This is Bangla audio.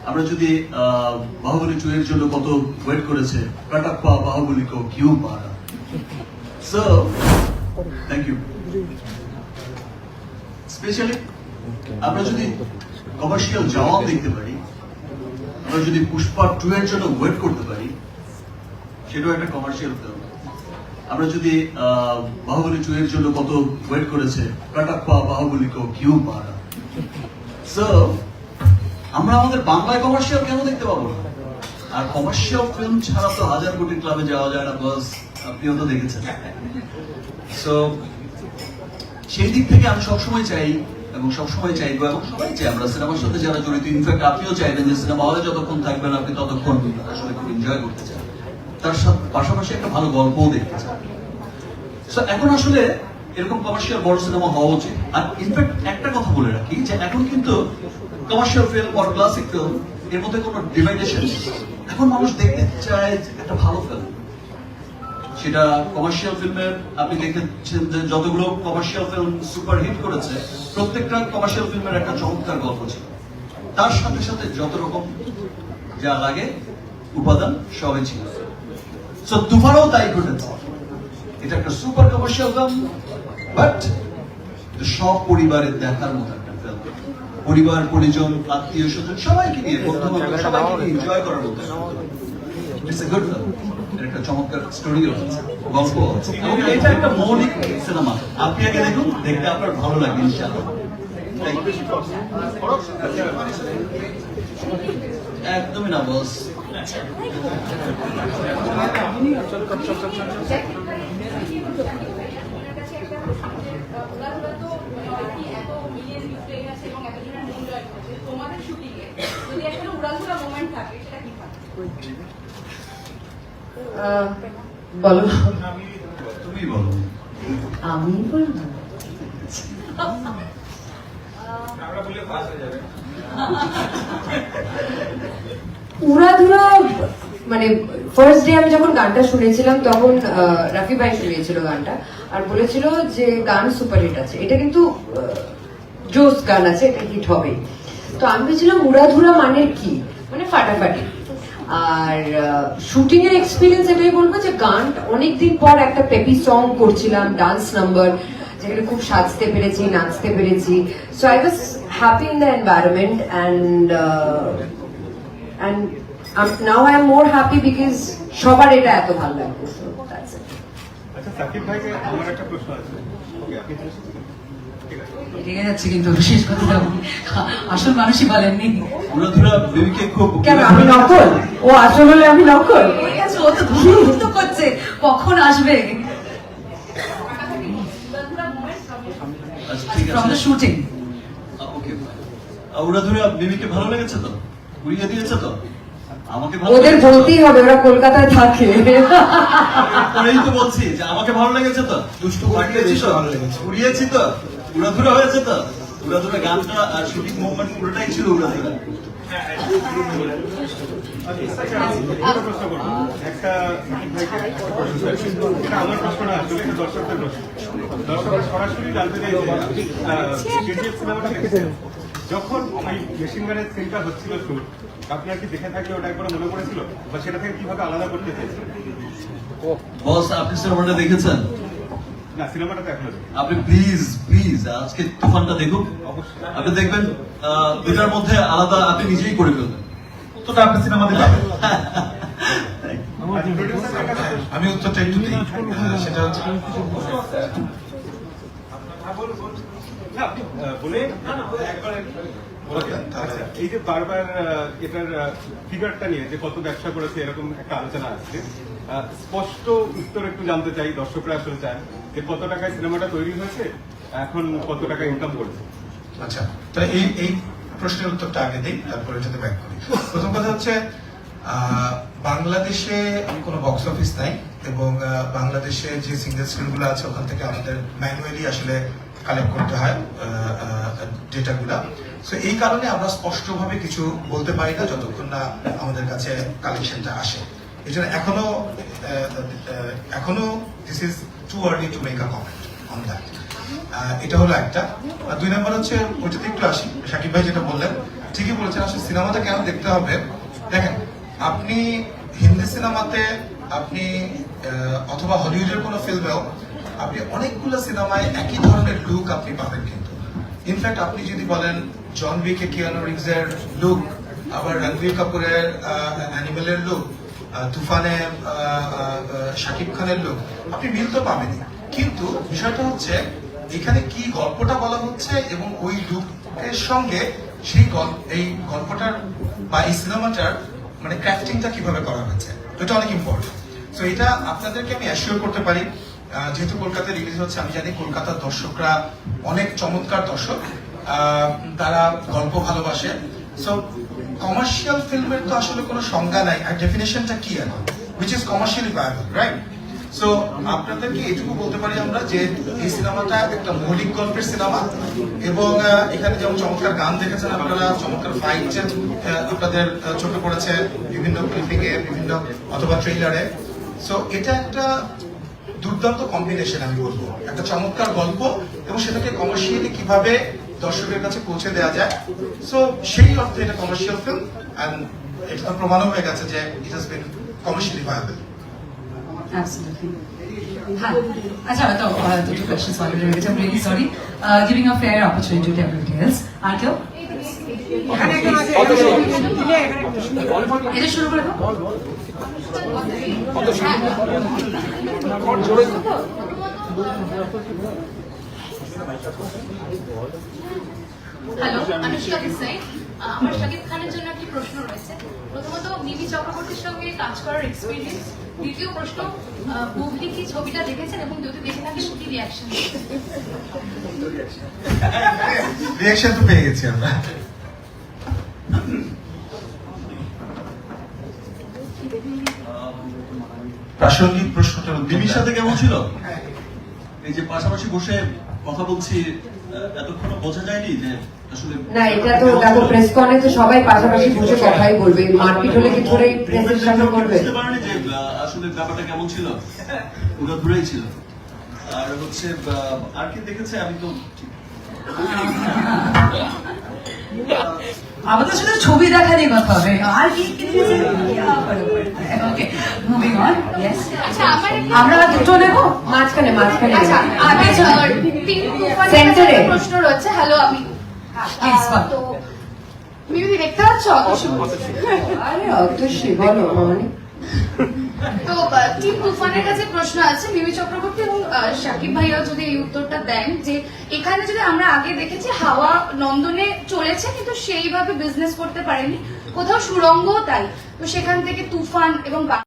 আমরা যদি বাহুবলী 2 এর জন্য কত ওয়েট করেছে কাটাপ্পা বাহুবলী কো কিউ মারা। So thank you. স্পেশালি আমরা যদি কমার্শিয়াল জওয়ান দেখতে পারি, আমরা যদি পুষ্পা 2 এর জন্য ওয়েট করতে পারি, সেটাও একটা কমার্শিয়াল ফিল্ম। আমরা যদি বাহুবলী 2 এর জন্য কত ওয়েট করেছে কাটাপ্পা বাহুবলী কো কিউ মারা। সো আমরা আমাদের বাংলায় কমার্শিয়াল কেন দেখতে পাবো না? আর কমার্শিয়াল ফিল্ম ছাড়া তো হাজার কোটি ক্লাবে যাওয়া যায় না, বস আপনিও তো দেখেছেন। সো সেই দিক থেকে আমি সবসময় চাই এবং সবসময় চাইবো এবং সবাই চাই, আমরা সিনেমার সাথে যারা জড়িত, ইনফ্যাক্ট আপনিও চাইবেন যে সিনেমা হলে যতক্ষণ থাকবেন আপনি ততক্ষণ আসলে খুব এনজয় করতে চান, তার পাশাপাশি একটা ভালো গল্পও দেখতে চান। সো এখন আসলে এরকম কমার্শিয়াল বড় সিনেমা হওয়া উচিত। আর ইনফ্যাক্ট একটা কথা বলে রাখি যে এখন কিন্তু কমার্শিয়াল ফিল্ম আর ক্লাসিক ফিল্ম এর মধ্যে কোনো ডিভাইডেশন নেই। এখন মানুষ দেখতে চায় একটা ভালো ফিল্ম। সেটা কমার্শিয়াল ফিল্মের, আপনি দেখেছেন যে যতগুলো কমার্শিয়াল ফিল্ম সুপার হিট করেছে প্রত্যেকটা কমার্শিয়াল ফিল্মের একটা চমৎকার গল্প ছিল, তার সাথে সাথে যত রকম যা লাগে উপাদান সবই ছিল। সো তুফানও তাই ঘটেছে। এটা একটা সুপার কমার্শিয়াল ফিল্ম, বাট সব পরিবারের দেখার মতো একটা ফিল্ম। পরিবার পরিজন আত্মীয় স্বজন সবাইকে নিয়ে, বন্ধু বান্ধব সবাইকে নিয়ে এনজয় করার মতো ইটস এ গুড ফিল্ম। একটা চমৎকার স্টোরিও আছে, গল্প আছে, এবং এটা একটা মৌলিক সিনেমা। আপনি আগে দেখুন, দেখতে আপনার ভালো লাগবে ইনশাআল্লাহ। একদমই না বস। বলো, তুমি বলো। আমি বলবো। উড়াধুরা মানে ফার্স্ট ডে আমি যখন গানটা শুনেছিলাম তখন রাফি ভাই শুনিয়েছিল গানটা আর বলেছিল যে গান সুপারহিট আছে, এটা কিন্তু জোস গান আছে, এটা হিট হবে। তো আমি ভেবেছিলাম উড়াধুরা মানে কি, মানে ফাটাফাটি। আর শুটিং এর এক্সপিরিয়েন্স এটাই বলবো যে গান অনেকদিন পর একটা পেপি সং করছিলাম, ডান্স নাম্বার যেখানে খুব সাজতে পেরেছি, নাচতে পেরেছি। So I was happy in the environment and now I am more happy because সবার এটা এত ভালো লাগবে। আচ্ছা সাকিব ভাইকে আমার একটা প্রশ্ন আছে। রেগে যাচ্ছে কিন্তু শেষ কথাটা আসল মানুষই বলেননি। উড়াধুরা বেবিকে খুব কেন আমি নকল? ও আসল হলে আমি নকল? ও তো ধুমধুম করছে, কখন আসবে আচ্ছা ঠিক ফ্রম দ্য আছে। শুটিং। ওকে, উড়াধুরা বেবিকে ভালো লেগেছে তো? উড়িয়ে দিয়েছে তো? আমাকে ভালো ওদের লেগেছে তো? বলতেই হবে, ওরা কলকাতায় থাকে। পরেই তো বলছি যে আমাকে ভালো লেগেছে তো? দুষ্টু পাঠিয়েছি তো, উড়িয়েছি তো, উড়াধুরা হয়েছে তো। উড়াধুরা গানটা আর শুটিং মুভমেন্ট পুরোটাই ছিল উড়াধুরা। একটা প্রশ্ন করবো, একটা সাকিব ভাইকে একটা প্রশ্ন চাইছি। এটা আমার প্রশ্ন না, আসলে এটা দর্শকদের প্রশ্ন। দর্শকরা সরাসরি জানতে চাইছে কেজিএফ সিনেমাটা দেখেছেন, যখন ওই মেশিন গানের সিনটা হচ্ছিল শুট, আপনার কি দেখে থাকলে ওটা একবার মনে পড়েছিল বা সেটা থেকে কিভাবে আলাদা করতে চেয়েছেন? বস আপনি সিনেমাটা দেখেছেন? না, সিনেমাটা তো এখনো আপনি প্লিজ প্লিজ আজকে তুফানটা দেখুন। অবশ্যই। আপনি দেখবেন দুটার মধ্যে আলাদা আপনি নিজেই করে ফেলবেন। উত্তরটা আপনি সিনেমাতে পাবেন। আর প্রোডিউসারের কাছে আমি উত্তরটা একটু দিই। সেটা হচ্ছে না, বলে একবার আচ্ছা, এই যে বারবার এটার ফিগারটা নিয়ে যে কত ব্যবসা করেছে এরকম একটা আলোচনা আসছে, স্পষ্ট উত্তর একটু জানতে চাই। দর্শকরা আসলে চান যে কত টাকায় সিনেমাটা তৈরি হয়েছে, এখন কত টাকা ইনকাম করেছে। আচ্ছা, তো এই প্রশ্নের উত্তরটা আগে দিই, তারপরে এটাতে ব্যাক করি। প্রথম কথা হচ্ছে বাংলাদেশে কোনো বক্স অফিস নাই এবং বাংলাদেশে যে সিঙ্গেল স্ক্রিনগুলো আছে ওখান থেকে আমাদের ম্যানুয়ালি আসলে কালেক্ট করতে হয় ডেটাগুলা। সো এই কারণে আমরা স্পষ্টভাবে কিছু বলতে পারি না যতক্ষণ না আমাদের কাছে কালেকশনটা আসে। এই জন্য এখনো this is too early to make a comment on that. এটা হলো একটা। আর দুই নম্বর হচ্ছে ওইটাতে একটু আসি, সাকিব ভাই যেটা বললেন ঠিকই বলেছেন, আসলে সিনেমাটা কেন দেখতে হবে, দেখেন আপনি হিন্দি সিনেমাতে আপনি অথবা হলিউডের কোনো ফিল্মেও আপনি অনেকগুলো সিনেমায় একই ধরনের লুক আপনি পাবেন, কিন্তু ইনফ্যাক্ট আপনি যদি বলেন জন উইকে কিয়ানো রিভসের লুক, আবার রণবীর কাপুরের অ্যানিমেলের লুক, তুফানে শাকিব খানের লুক, আপনি মিল তো পাবেনই। কিন্তু বিষয়টা হচ্ছে এখানে কি গল্পটা বলা হচ্ছে এবং ওই লুকের সঙ্গে সেই এই গল্পটার বা এই সিনেমাটার মানে ক্রাফটিংটা কিভাবে করা হয়েছে, এটা অনেক ইম্পর্টেন্ট। তো এটা আপনাদেরকে আমি অ্যাসিওর করতে পারি, যেহেতু কলকাতায় রিলিজ হচ্ছে, আমি জানি কলকাতার দর্শকরা অনেক চমৎকার দর্শক, তারা গল্প ভালোবাসে। সো কমার্শিয়াল ফিল্মের তো আসলে কোনো সংজ্ঞা নাই, আর ডেফিনেশনটা কি এখন, which is commercially viable, right? So আপনাদেরকে এটুকু বলতে পারি আমরা যে এই সিনেমাটা একটা মৌলিক গল্পের সিনেমা, এবং এখানে যেমন চমৎকার গান দেখেছেন আপনারা, চমৎকার ফাইট আপনাদের চোখে পড়েছে বিভিন্ন ক্লিপিং এ, বিভিন্ন অথবা ট্রেইলারে। সো এটা একটা দুর্দান্ত কম্বিনেশন, আমি বলবো একটা চমৎকার গল্প এবং সেটাকে কমার্শিয়ালি কিভাবে দর্শকের কাছে পৌঁছে দেওয়া যায়। সো সেই অর্থে এটা কমার্শিয়াল ফিল্ম, এন্ড এটা তো প্রমাণও হয়ে গেছে যে it has been commercially viable. Absolutely. Hi. Acha, the two questions already raised. I'm really sorry. Giving a fair opportunity to everybody else. Arkeo? এটা শুরু করে দাও। Hello, Anushka this side. আমার শাকিব খানের জন্য একটি প্রশ্ন রয়েছে। প্রথমত, মিমি চক্রবর্তীর সঙ্গে কাজ করার এক্সপিরিয়েন্স। দ্বিতীয় প্রশ্ন, বুবলি কি ছবিটা দেখেছেন এবং যদি দেখে থাকেন কি রিয়াকশন? রিয়াকশন তো পেয়ে গেছি আমরা। প্রাসঙ্গিক প্রশ্নটার মিমির সাথে কেমন ছিল? এই যে পাশাপাশি বসে কথা বলছি, এতক্ষণ বোঝা যায়নি যে আসলে না, এটা তো দেখো প্রেস কনে তো সবাই পাশাপাশি বসে কথাই বলবে, মারপিট হলে কি ধরে প্রেসের সামনে করবে? বুঝতে পারেনি যে আসলে ব্যাপারটা কেমন ছিল, ওটা ধরেই ছিল। আর হচ্ছে আর কি দেখেছে আমি তো আমাদের সাথে ছবি দেখা নিয়ে কথা হবে, আর কি ওকে, মুভিং অন। ইয়েস, আচ্ছা, আমার একটা আমরা দুটো নেবো। মাঝখানে আচ্ছা, পিঙ্ক তুফানের Center এ। একটা প্রশ্ন রয়েছে। হ্যালো, আমি Please, বল। তো মিমি দেখতে পাচ্ছ? আরে অতসী বলো মানে তো টিম তুফানের কাছে প্রশ্ন আছে, মিমি চক্রবর্তী এবং শাকিব ভাইয়া যদি এই উত্তরটা দেন যে এখানে যদি আমরা আগে দেখেছি হাওয়া নন্দনে চলেছে কিন্তু সেইভাবে বিজনেস করতে পারেনি, কোথাও সুরঙ্গ তাই, তো সেখান থেকে তুফান এবং